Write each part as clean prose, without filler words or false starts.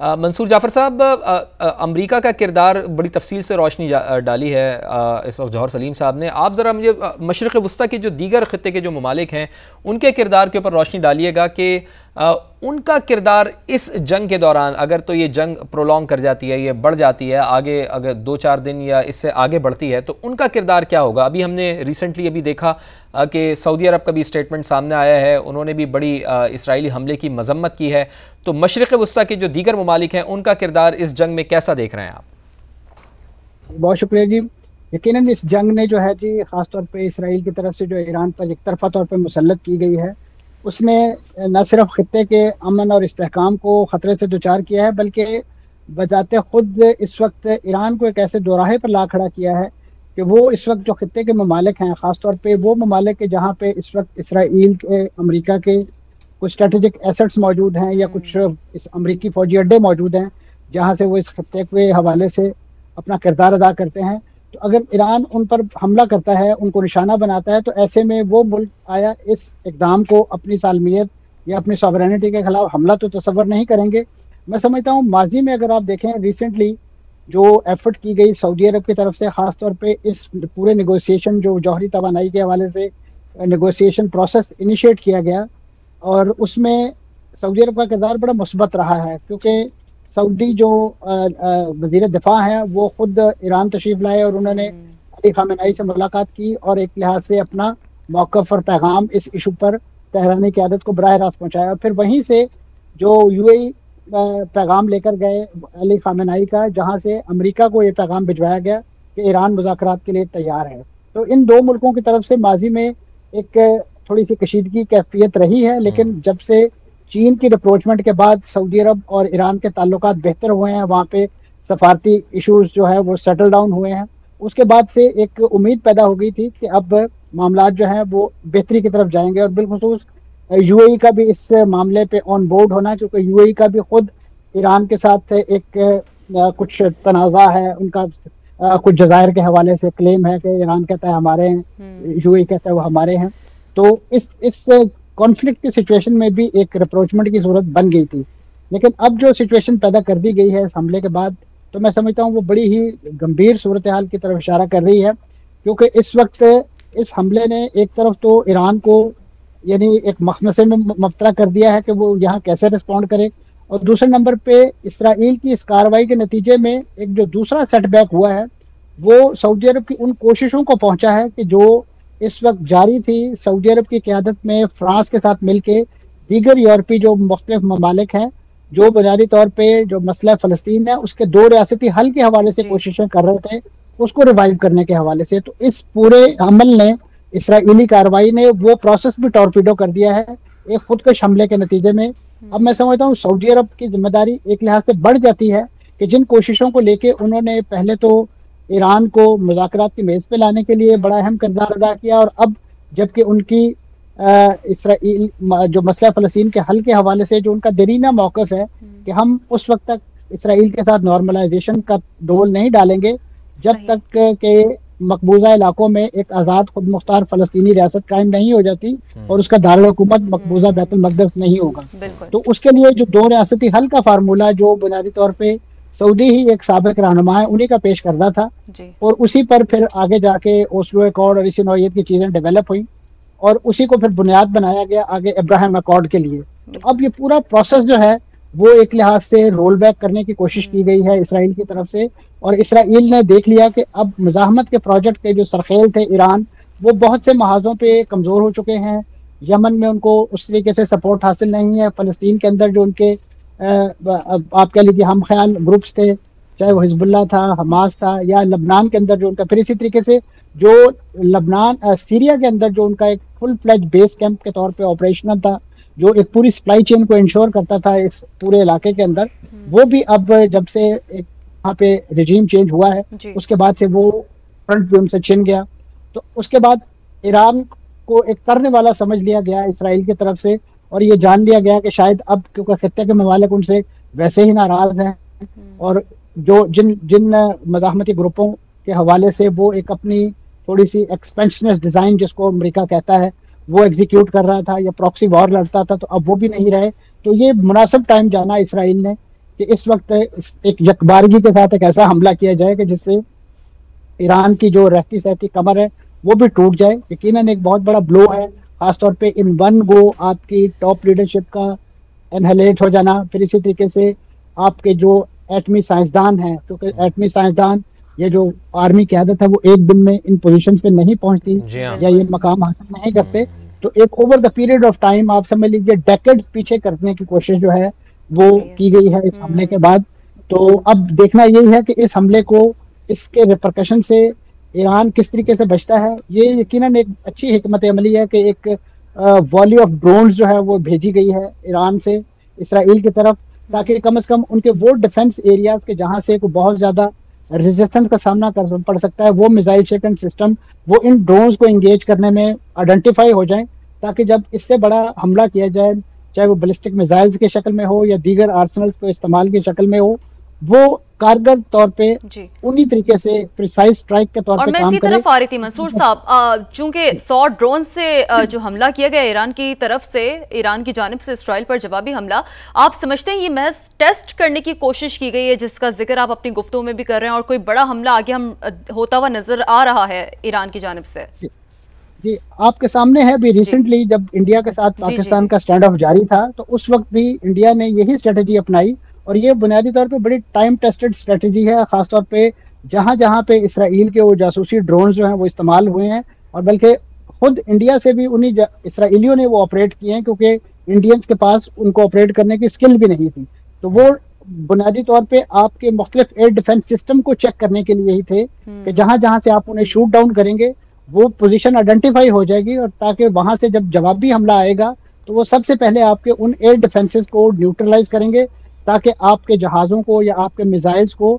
मंसूर जाफ़र साहब, अमेरिका का किरदार बड़ी तफसील से रोशनी डाली है इस वक्त जौहर सलीम साहब ने। आप ज़रा मुझे मशरिक़ वस्ता के जो दीगर ख़ित्ते के जो ममालिक हैं उनके किरदार के ऊपर रोशनी डालिएगा कि उनका किरदार इस जंग के दौरान, अगर तो ये जंग प्रोलॉन्ग कर जाती है, ये बढ़ जाती है आगे, अगर 2-4 दिन या इससे आगे बढ़ती है, तो उनका किरदार क्या होगा? अभी हमने रिसेंटली अभी देखा कि सऊदी अरब का भी स्टेटमेंट सामने आया है, उन्होंने भी बड़ी इसराइली हमले की मजम्मत की है। तो मशरिक़ वस्ता के जो दीगर ममालिक हैं उनका किरदार इस जंग में कैसा देख रहे हैं आप? बहुत शुक्रिया जी। यकीनन इस जंग ने जो है जी, ख़ासतौर पे इसराइल की तरफ से जो ईरान पर एक तरफा तौर पे मुसल्लत की गई है, उसने न सिर्फ खित्ते के अमन और इस्तेहकाम को ख़तरे से दोचार किया है, बल्कि बजाते खुद इस वक्त ईरान को एक ऐसे दोराहे पर ला खड़ा किया है कि वो इस वक्त जो खित्ते के ममालिक हैं, ख़ासतौर पे वो ममालिक के जहाँ पे इस वक्त इसराइल के, अमेरिका के कुछ स्ट्रेटेजिक एसेट्स मौजूद हैं या कुछ इस अमरीकी फ़ौजी अड्डे मौजूद हैं, जहाँ से वो इस खित्ते के हवाले से अपना किरदार अदा करते हैं। तो अगर ईरान उन पर हमला करता है, उनको निशाना बनाता है, तो ऐसे में वो मुल्क आया इस इक़दाम को अपनी सालमियत या अपनी सॉवरेनिटी के खिलाफ हमला तो तसव्वुर नहीं करेंगे। मैं समझता हूँ माजी में अगर आप देखें, रिसेंटली जो एफर्ट की गई सऊदी अरब की तरफ से, ख़ासतौर पे इस पूरे नेगोशिएशन जो जौहरी तवानाई के हवाले से नेगोशिएशन प्रोसेस इनिशिएट किया गया, और उसमें सऊदी अरब का किरदार बड़ा मुस्बत रहा है, क्योंकि सऊदी जो वज़ीर दिफा हैं वो खुद ईरान तशरीफ़ लाए और उन्होंने अली ख़ामेनेई से मुलाकात की और एक लिहाज से अपना मौक़िफ़ और पैगाम इस इशू पर तेहरानी क़यादत को बराह रास्त पहुँचाया। फिर वहीं से जो यूएई पैगाम लेकर गए अली ख़ामेनेई का, जहाँ से अमेरिका को ये पैगाम भिजवाया गया कि ईरान मुज़ाकरात के लिए तैयार है। तो इन दो मुल्कों की तरफ से माजी में एक थोड़ी सी कशीदगी कैफियत रही है, लेकिन जब से चीन की रिप्रोचमेंट के बाद सऊदी अरब और ईरान के ताल्लुकात बेहतर हुए हैं, वहाँ पे सफारती इशूज़ जो है वो सेटल डाउन हुए हैं, उसके बाद से एक उम्मीद पैदा हो गई थी कि अब मामलात जो हैं वो बेहतरी की तरफ जाएंगे। और बिलखुसूस यूएई का भी इस मामले पे ऑन बोर्ड होना, क्योंकि यूएई का भी खुद ईरान के साथ एक कुछ तनाज़ा है, उनका कुछ जज़ायर के हवाले से क्लेम है कि ईरान कहता है हमारे हैं, यूएई कहता है वो हमारे हैं। तो इस कॉन्फ्लिक्ट की सिचुएशन में भी एक रिप्रोचमेंट की ज़रूरत बन गई थी, लेकिन अब जो सिचुएशन पैदा कर दी गई है इस हमले के बाद, तो मैं समझता हूँ वो बड़ी ही गंभीर सूरत हाल की तरफ इशारा कर रही है, क्योंकि इस वक्त इस हमले ने एक तरफ तो ईरान को यानी एक मखमसे में मुब्तला कर दिया है कि वो यहाँ कैसे रिस्पॉन्ड करे, और दूसरे नंबर पे इसराइल की इस कार्रवाई के नतीजे में एक जो दूसरा सेटबैक हुआ है वो सऊदी अरब की उन कोशिशों को पहुँचा है कि जो इस वक्त जारी थी सऊदी अरब की क़यादत में फ्रांस के साथ मिलके दीगर यूरोपीय जो मुख्तलिफ ममालिक हैं, जो बुनियादी तौर पे जो मसला फ़लस्तीन है उसके दो रियासती हल के हवाले से कोशिशें कर रहे थे, उसको रिवाइव करने के हवाले से। तो इस पूरे अमल ने, इसराइली कार्रवाई ने वो प्रोसेस भी टॉर्पीडो कर दिया है एक खुदकश हमले के नतीजे में। अब मैं समझता हूँ सऊदी अरब की जिम्मेदारी एक लिहाज से बढ़ जाती है कि जिन कोशिशों को लेके उन्होंने पहले तो ईरान को मुज़ाकरात की मेज़ पे लाने के लिए बड़ा अहम किरदार अदा किया, और अब जबकि उनकी इसराइल जो मसला फ़लस्तीन के हल के हवाले से जो उनका देरीना मौक़िफ़ है कि हम उस वक्त तक इसराइल के साथ नॉर्मलाइजेशन का डोल नहीं डालेंगे जब तक के मकबूजा इलाकों में एक आज़ाद खुद मुख्तार फ़लस्तीनी रियासत कायम नहीं हो जाती और उसका दारुल हुकूमत मकबूजा बैतुल मक़दस नहीं होगा। तो उसके लिए जो दो रियासती हल का फार्मूला जो बुनियादी तौर पे सऊदी ही एक साबिक रहनुमा है उन्हीं का पेश करना था, और उसी पर फिर आगे जाके ओस्लो अकॉर्ड और इसी नौइयत की चीज़ें डेवलप हुई और उसी को फिर बुनियाद बनाया गया आगे अब्राहम अकॉर्ड के लिए। तो अब ये पूरा प्रोसेस जो है वो एक लिहाज से रोल बैक करने की कोशिश की गई है इसराइल की तरफ से, और इसराइल ने देख लिया कि अब मुज़ाहमत के प्रोजेक्ट के जो सरखेल थे ईरान, वो बहुत से महाजों पे कमज़ोर हो चुके हैं। यमन में उनको उस तरीके से सपोर्ट हासिल नहीं है, फ़लस्तीन के अंदर जो उनके आप कह लीजिए हम ख्याल ग्रुप्स थे, चाहे वो हिजबुल्लाह था, हमास था, या लबनान के अंदर जो उनका, फिर इसी तरीके से जो लबनान सीरिया के अंदर जो उनका एक फुल फ्लेज बेस कैंप के तौर पे ऑपरेशनल था, जो एक पूरी सप्लाई चेन को इंश्योर करता था इस पूरे इलाके के अंदर, वो भी अब जब से एक वहाँ पे रिजीम चेंज हुआ है उसके बाद से वो फ्रंट भी उनसे छिन गया। तो उसके बाद ईरान को एक करने वाला समझ लिया गया इसराइल की तरफ से, और ये जान लिया गया कि शायद अब क्योंकि खित्ते के ममालिक उनसे वैसे ही नाराज हैं और जो जिन मज़ाहमती ग्रुपों के हवाले से वो एक अपनी थोड़ी सी एक्सपेंशनिस्ट डिज़ाइन जिसको अमेरिका कहता है वो एग्जीक्यूट कर रहा था या प्रॉक्सी वॉर लड़ता था, तो अब वो भी नहीं रहे। तो ये मुनासिब टाइम जाना इसराइल ने कि इस वक्त एक यकबारगी के साथ एक ऐसा हमला किया जाए कि जिससे ईरान की जो रहती सहती कमर है वो भी टूट जाए। यकीनन एक बहुत बड़ा ब्लो है, खासतौर पे इन वन गो आपकी टॉप लीडरशिप का एनहलेट हो जाना। फिर इसी तरीके से आपके जो एटमी साइंसदान हैं, क्योंकि एटमी साइंसदान ये जो आर्मी क़यादत है वो एक दिन में इन पोजीशन पे नहीं पहुंचती या ये मकाम हासिल नहीं करते। तो एक over the period of time आप समझ लीजिए डेकेड्स पीछे करने की कोशिश जो है वो की गई है इस हमले के बाद। तो अब देखना यही है कि इस हमले को, इसके रिपरकशन से ईरान किस तरीके से बचता है। ये यकीनन एक अच्छी हिकमत अमली है कि एक वॉली ऑफ ड्रोन्स जो है वो भेजी गई है ईरान से इसराइल की तरफ, ताकि कम से कम उनके वो डिफेंस एरियाज के जहां से को बहुत ज्यादा रेजिस्टेंस का सामना कर पड़ सकता है, वो मिसाइल शिकन सिस्टम वो इन ड्रोन्स को एंगेज करने में आइडेंटिफाई हो जाए, ताकि जब इससे बड़ा हमला किया जाए, चाहे वो बैलिस्टिक मिसाइल्स की शक्ल में हो या दीगर आर्सनल्स को इस्तेमाल की शक्ल में हो, वो कारगर तौर पे उन्हीं तरीके से प्रिसाइज स्ट्राइक के तौर पे काम करे। और मैं इसी तरफ आ रही थी मंसूर साहब, चूंकि 100 ड्रोन से जो हमला किया गया ईरान की तरफ से, ईरान की जानिब से इसराइल पर जवाबी हमला, आप समझते हैं ये महज टेस्ट करने की कोशिश की गई है जिसका जिक्र आप अपनी गुफ्तगू में भी कर रहे हैं, और कोई बड़ा हमला आगे हम होता हुआ नजर आ रहा है ईरान की जानिब से? जी आपके सामने है। अभी रिसेंटली जब इंडिया के साथ पाकिस्तान का स्टैंड ऑफ जारी था तो उस वक्त भी इंडिया ने यही स्ट्रेटेजी अपनाई, और ये बुनियादी तौर पे बड़ी टाइम टेस्टेड स्ट्रेटेजी है, खासतौर पे जहां जहां पे इसराइल के वो जासूसी ड्रोन जो हैं वो इस्तेमाल हुए हैं, और बल्कि खुद इंडिया से भी उन्हीं इसराइलियों ने वो ऑपरेट किए हैं, क्योंकि इंडियंस के पास उनको ऑपरेट करने की स्किल भी नहीं थी। तो वो बुनियादी तौर पे आपके मुख्तलिफ एयर डिफेंस सिस्टम को चेक करने के लिए ही थे कि जहां जहां से आप उन्हें शूट डाउन करेंगे वो पोजीशन आइडेंटिफाई हो जाएगी, और ताकि वहां से जब जवाबी हमला आएगा तो वो सबसे पहले आपके उन एयर डिफेंसेस को न्यूट्रलाइज करेंगे, ताकि आपके जहाज़ों को या आपके मिसाइल्स को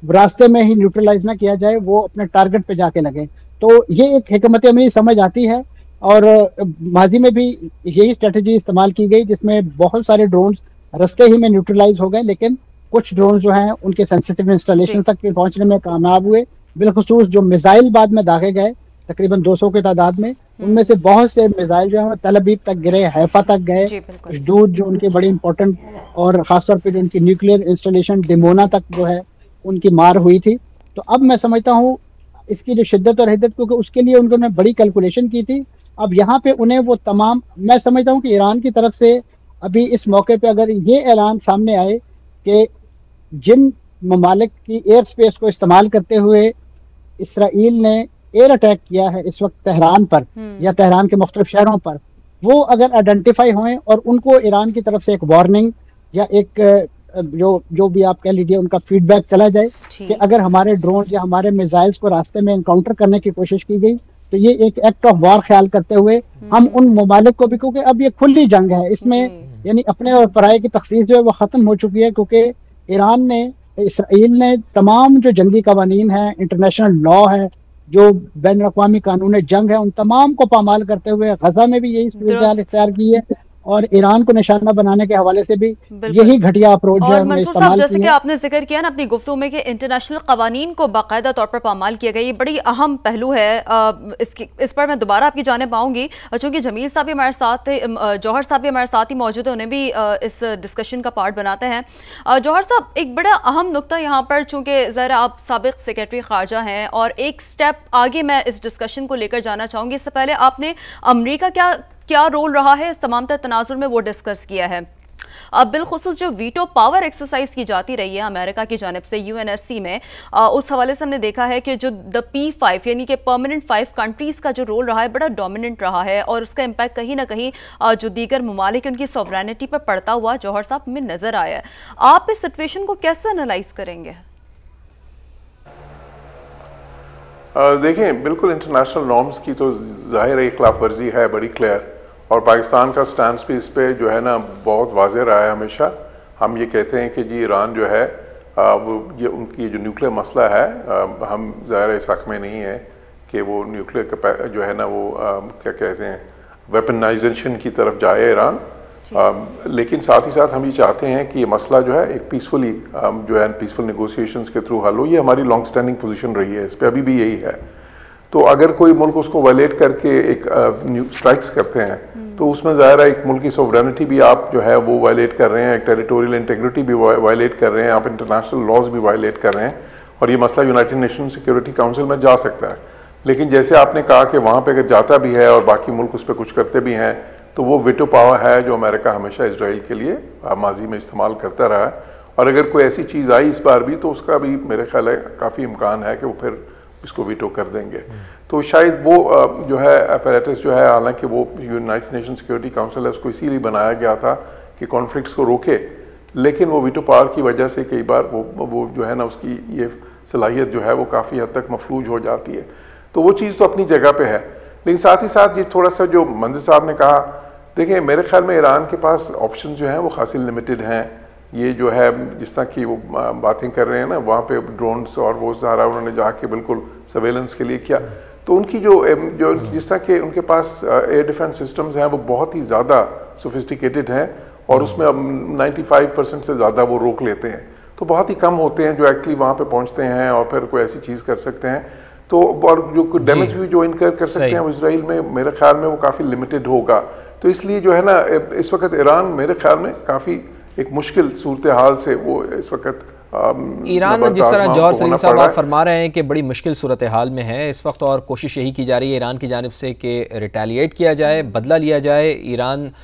रास्ते में ही न्यूट्रलाइज ना किया जाए, वो अपने टारगेट पे जाके लगे। तो ये एक हिकमत अमली समझ आती है, और माजी में भी यही स्ट्रेटेजी इस्तेमाल की गई, जिसमें बहुत सारे ड्रोन्स रास्ते ही में न्यूट्रलाइज हो गए, लेकिन कुछ ड्रोन जो हैं उनके सेंसिटिव इंस्टॉलेशन तक पहुंचने में कामयाब हुए। बिलखुसूस जो मिसाइल बाद में दागे गए तकरीबन 200 की तादाद में, उनमें से बहुत से मिसाइल जो है तल अबीब तक गिरे, हैफा तक गए, दूर जो उनके बड़ी इंपॉर्टेंट और खासतौर पे जो उनकी न्यूक्लियर इंस्टॉलेशन डिमोना तक जो है उनकी मार हुई थी। तो अब मैं समझता हूँ इसकी जो शिद्दत और हिद्दत, क्योंकि उसके लिए उन्होंने बड़ी कैलकुलेशन की थी, अब यहाँ पे उन्हें वो तमाम, मैं समझता हूँ कि ईरान की तरफ से अभी इस मौके पे अगर ये ऐलान सामने आए कि जिन ममालिक की एयर स्पेस को इस्तेमाल करते हुए इसराइल ने एयर अटैक किया है इस वक्त तेहरान पर या तेहरान के मुख्तलिफ शहरों पर, वो अगर आइडेंटिफाई हुए और उनको ईरान की तरफ से एक वार्निंग या एक जो भी आप कह लीजिए उनका फीडबैक चला जाए कि अगर हमारे ड्रोन या हमारे मिसाइल्स को रास्ते में एनकाउंटर करने की कोशिश की गई तो ये एक एक्ट ऑफ वॉर ख्याल करते हुए हम उन ममालिक को भी, क्योंकि अब ये खुली जंग है, इसमें यानी अपने और पराये की तखसीस जो है वो खत्म हो चुकी है, क्योंकि ईरान ने, इसराइल ने तमाम जो जंगी कवानीन है, इंटरनेशनल लॉ है, जो बैन अक़वामी कानून जंग है, उन तमाम को पामाल करते हुए गजा में भी यही सूरत इख्तियार की है, और ईरान को निशाना बनाने के हवाले से भी यही घटिया अप्रोच है मंसूर साहब, जैसे कि आपने जिक्र किया ना अपनी गुफ्तगू में कि इंटरनेशनल कवानीन को बाकायदा तौर पर पामाल किया गया, ये बड़ी अहम पहलू है। इस पर मैं दोबारा आपकी जानिब आऊँगी, चूँकि जमील साहब भी हमारे साथ, जौहर साहब भी हमारे साथ ही मौजूद है, उन्हें भी इस डिस्कशन का पार्ट बनाते हैं। जौहर साहब, एक बड़ा अहम नुकता यहाँ पर, चूँकि ज़रा आप साबिक़ सेक्रेटरी ख़ारजा हैं, और एक स्टेप आगे मैं इस डिस्कशन को लेकर जाना चाहूँगी। इससे पहले आपने अमरीका क्या रोल रहा है इस तमाम तनाजुर में वो डिस्कस किया है। अब बिलखुसूस जो वीटो पावर एक्सरसाइज की जाती रही है अमेरिका की जानिब से यूएनएससी में, उस हवाले से हमने देखा है कि जो द P5 यानी कि परमानेंट 5 कंट्रीज़ का जो रोल रहा है बड़ा डोमिनेंट रहा है, और उसका इम्पैक्ट कहीं ना कहीं जो दीगर ममालिक उनकी सॉवरेनिटी पर पड़ता हुआ जौहर साहब में नज़र आया है। आप इस सिचुएशन को कैसे एनालाइज करेंगे? देखें, बिल्कुल इंटरनेशनल नॉर्म्स की तो जाहिर है खिलाफ वर्जी है बड़ी क्लियर, और पाकिस्तान का स्टैंड भी इस पे जो है ना बहुत वाज़ेह रहा है हमेशा। हम ये कहते हैं कि जी ईरान जो है वो ये उनकी जो न्यूक्लियर मसला है, हम ज़ाहिर इस हक़ में नहीं है कि वो न्यूक्लियर जो है ना वो क्या कहते हैं वेपनाइजेशन की तरफ जाए ईरान, लेकिन साथ ही साथ हम ये चाहते हैं कि ये मसला जो है एक पीसफुली जो है पीसफुल नेगोशिएशंस के थ्रू हल हो। ये हमारी लॉन्ग स्टैंडिंग पोजीशन रही है, इस पर अभी भी यही है। तो अगर कोई मुल्क उसको वायलेट करके एक स्ट्राइक्स करते हैं तो उसमें ज़ाहिर है एक मुल्क की सोवरेनिटी भी आप जो है वो वायलेट कर रहे हैं, एक टेरिटोरियल इंटेग्रिटी भी वायलेट कर रहे हैं, आप इंटरनेशनल लॉज भी वायलेट कर रहे हैं, और ये मसला यूनाइटेड नेशन सिक्योरिटी काउंसिल में जा सकता है। लेकिन जैसे आपने कहा कि वहाँ पे अगर जाता भी है और बाकी मुल्क उस पर कुछ करते भी हैं, तो वो वेटो पावर है जो अमेरिका हमेशा इसराइल के लिए माजी में इस्तेमाल करता रहा है, और अगर कोई ऐसी चीज़ आई इस बार भी तो उसका भी मेरे ख्याल है काफ़ी इम्कान है कि वो फिर इसको वीटो कर देंगे। तो शायद वो जो है अपैरेटस जो है, हालांकि वो यूनाइटेड नेशन सिक्योरिटी काउंसिल है उसको इसीलिए बनाया गया था कि कॉन्फ्लिक्ट्स को रोके, लेकिन वो वीटो पावर की वजह से कई बार वो जो है ना उसकी ये सलाहियत जो है वो काफ़ी हद तक मफलूज हो जाती है। तो वो चीज़ तो अपनी जगह पे है, लेकिन साथ ही साथ ये थोड़ा सा जो मंजर साहब ने कहा, देखिए मेरे ख्याल में ईरान के पास ऑप्शन जो हैं वो खासी लिमिटेड हैं। ये जो है जिस तरह की वो बातें कर रहे हैं ना, वहाँ पे ड्रोन्स और वो सारा उन्होंने जाके बिल्कुल सर्वेलेंस के लिए किया, तो उनकी जो जिस तरह के उनके पास एयर डिफेंस सिस्टम्स हैं वो बहुत ही ज़्यादा सोफिस्टिकेटेड हैं, और उसमें अब 95% से ज़्यादा वो रोक लेते हैं। तो बहुत ही कम होते हैं जो एक्चुअली वहाँ पे पहुँचते हैं और फिर कोई ऐसी चीज़ कर सकते हैं। तो और जो डैमेज भी जो इनकर कर सकते हैं इसराइल में, मेरे ख्याल में वो काफ़ी लिमिटेड होगा। तो इसलिए जो है ना इस वक्त ईरान मेरे ख्याल में काफ़ी एक मुश्किल सूरत हाल से वो इस वक्त ईरान में, जिस तरह जौहर सलीम साहब आप फरमा रहे हैं कि बड़ी मुश्किल सूरत हाल में है इस वक्त, और कोशिश यही की जा रही है ईरान की जानिब से कि रिटेलिएट किया जाए, बदला लिया जाए। ईरान